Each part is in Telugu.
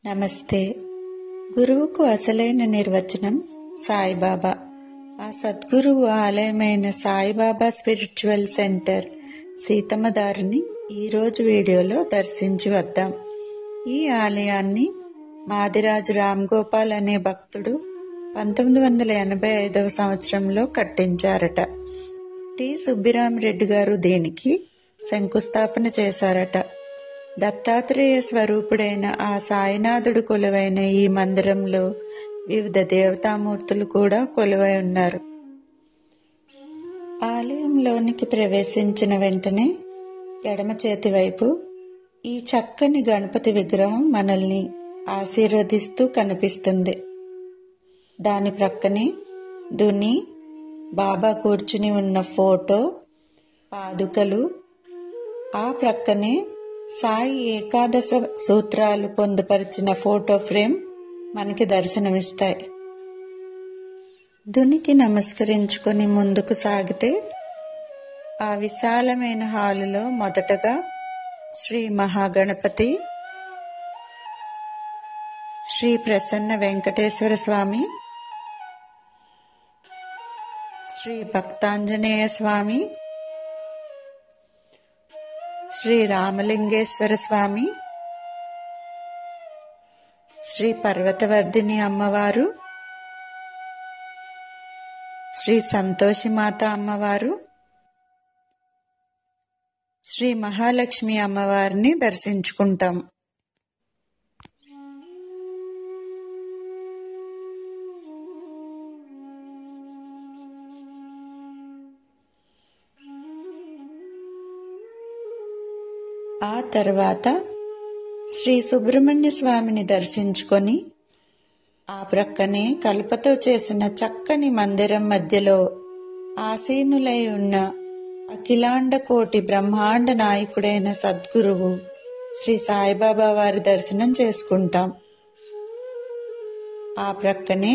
నమస్తే. గురువుకు అసలైన నిర్వచనం సాయిబాబా. ఆ సద్గురువు ఆలయమైన సాయిబాబా స్పిరిచువల్ సెంటర్ సీతమ్మదారిని ఈరోజు వీడియోలో దర్శించి వద్దాం. ఈ ఆలయాన్ని మాదిరాజు రామ్ గోపాల్ అనే భక్తుడు 1985వ సంవత్సరంలో కట్టించారట. టి సుబ్బిరామరెడ్డి గారు దీనికి శంకుస్థాపన చేశారట. దత్తాత్రేయ స్వరూపుడైన ఆ సాయినాథుడు కొలువైన ఈ మందిరంలో వివిధ దేవతామూర్తులు కూడా కొలువై ఉన్నారు. ఆలయంలోనికి ప్రవేశించిన వెంటనే ఎడమ చేతి వైపు ఈ చక్కని గణపతి విగ్రహం మనల్ని ఆశీర్వదిస్తూ కనిపిస్తుంది. దాని ప్రక్కనే దుని, బాబా కూర్చుని ఉన్న ఫోటో, పాదుకలు, ఆ ప్రక్కనే సాయి ఏకాదశ సూత్రాలు పొందుపరిచిన ఫోటో ఫ్రేమ్ మనకి దర్శనమిస్తాయి. దునికి నమస్కరించుకొని ముందుకు సాగితే ఆ విశాలమైన హాలులో మొదటగా శ్రీ మహాగణపతి, శ్రీ ప్రసన్న వెంకటేశ్వర స్వామి, శ్రీ భక్తాంజనేయ స్వామి, శ్రీ రామలింగేశ్వర స్వామి, శ్రీ పర్వతవర్ధిని అమ్మవారు, శ్రీ సంతోషిమాత అమ్మవారు, శ్రీ మహాలక్ష్మి అమ్మవారిని దర్శించుకుంటాం. ఆ తర్వాత శ్రీ సుబ్రహ్మణ్య స్వామిని దర్శించుకొని ఆ ప్రక్కనే కలపతో చేసిన చక్కని మందిరం మధ్యలో ఆసీనులై ఉన్న అఖిలాండ కోటి బ్రహ్మాండ నాయకుడైన సద్గురువు శ్రీ సాయిబాబా వారి దర్శనం చేసుకుంటాం. ఆ ప్రక్కనే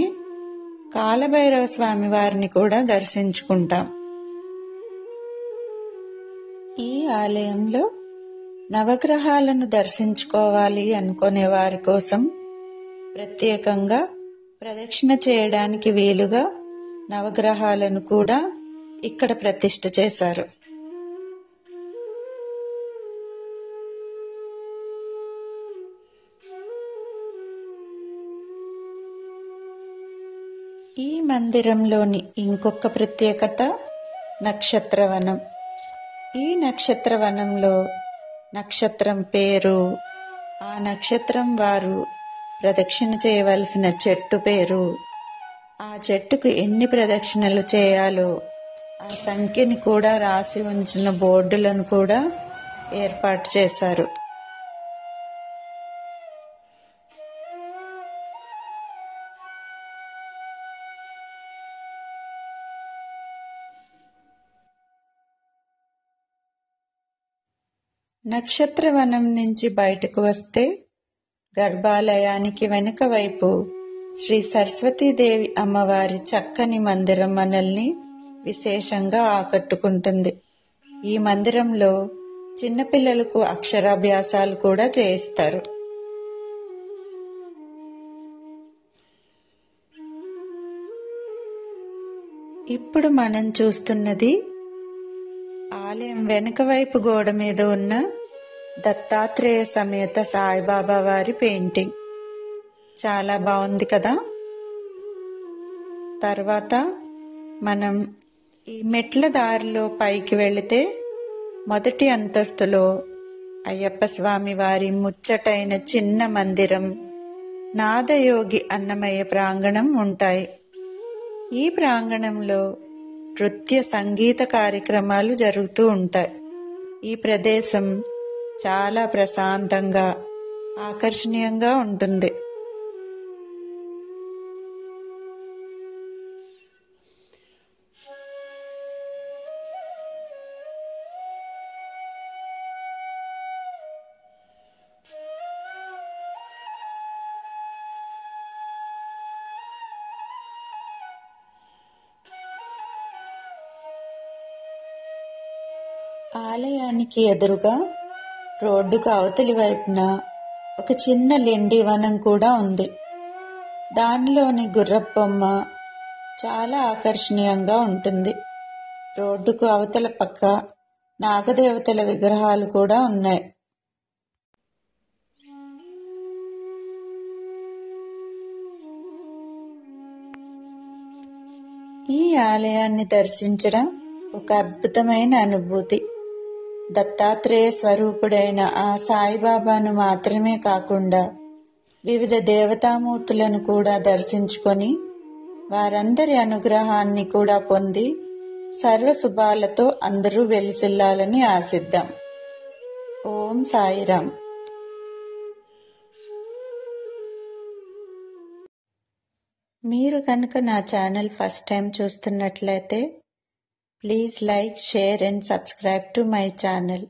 కాలభైరవ స్వామి వారిని కూడా దర్శించుకుంటాం. ఈ ఆలయంలో నవగ్రహాలను దర్శించుకోవాలి అనుకునే వారి కోసం ప్రత్యేకంగా ప్రదక్షిణ చేయడానికి వీలుగా నవగ్రహాలను కూడా ఇక్కడ ప్రతిష్ఠ చేశారు. ఈ మందిరంలోని ఇంకొక ప్రత్యేకత నక్షత్రవనం. ఈ నక్షత్రవనంలో నక్షత్రం పేరు, ఆ నక్షత్రం వారు ప్రదక్షిణ చేయవలసిన చెట్టు పేరు, ఆ చెట్టుకు ఎన్ని ప్రదక్షిణలు చేయాలో ఆ సంఖ్యని కూడా రాసి ఉంచిన బోర్డులను కూడా ఏర్పాటు చేశారు. నక్షత్రవనం నుంచి బయటకు వస్తే గర్భాలయానికి వెనుక వైపు శ్రీ సరస్వతీదేవి అమ్మవారి చక్కని మందిరం మనల్ని విశేషంగా ఆకట్టుకుంటుంది. ఈ మందిరంలో చిన్నపిల్లలకు అక్షరాభ్యాసాలు కూడా చేయిస్తారు. ఇప్పుడు మనం చూస్తున్నది ఆలయం వెనుక వైపు గోడ మీద ఉన్న దత్తాత్రేయ సమేత సాయిబాబా వారి పెయింటింగ్. చాలా బాగుంది కదా. తర్వాత మనం ఈ మెట్ల దారిలో పైకి వెళితే మొదటి అంతస్తులో అయ్యప్ప స్వామి వారి ముచ్చటైన చిన్న మందిరం, నాదయోగి అన్నమయ్య ప్రాంగణం ఉంటాయి. ఈ ప్రాంగణంలో నృత్య సంగీత కార్యక్రమాలు జరుగుతూ ఉంటాయి. ఈ ప్రదేశం చాలా ప్రశాంతంగా ఆకర్షణీయంగా ఉంటుంది. ఆలయానికి ఎదురుగా రోడ్డుకు అవతలి వైపున ఒక చిన్న లెండి వనం కూడా ఉంది. దానిలోని గుర్రబొమ్మ చాలా ఆకర్షణీయంగా ఉంటుంది. రోడ్డుకు అవతల పక్క నాగదేవతల విగ్రహాలు కూడా ఉన్నాయి. ఈ ఆలయాన్ని దర్శించడం ఒక అద్భుతమైన అనుభూతి. దత్తాత్రేయ స్వరూపుడైన ఆ సాయిబాబాను మాత్రమే కాకుండా వివిధ దేవతామూర్తులను కూడా దర్శించుకొని వారందరి అనుగ్రహాన్ని కూడా పొంది సర్వశుభాలతో అందరూ వెలిసిల్లాలని ఆశిద్దాం. ఓం సాయిరామ్. మీరు కనుక నా ఛానల్ ఫస్ట్ టైం చూస్తున్నట్లయితే please like, share and subscribe to my channel.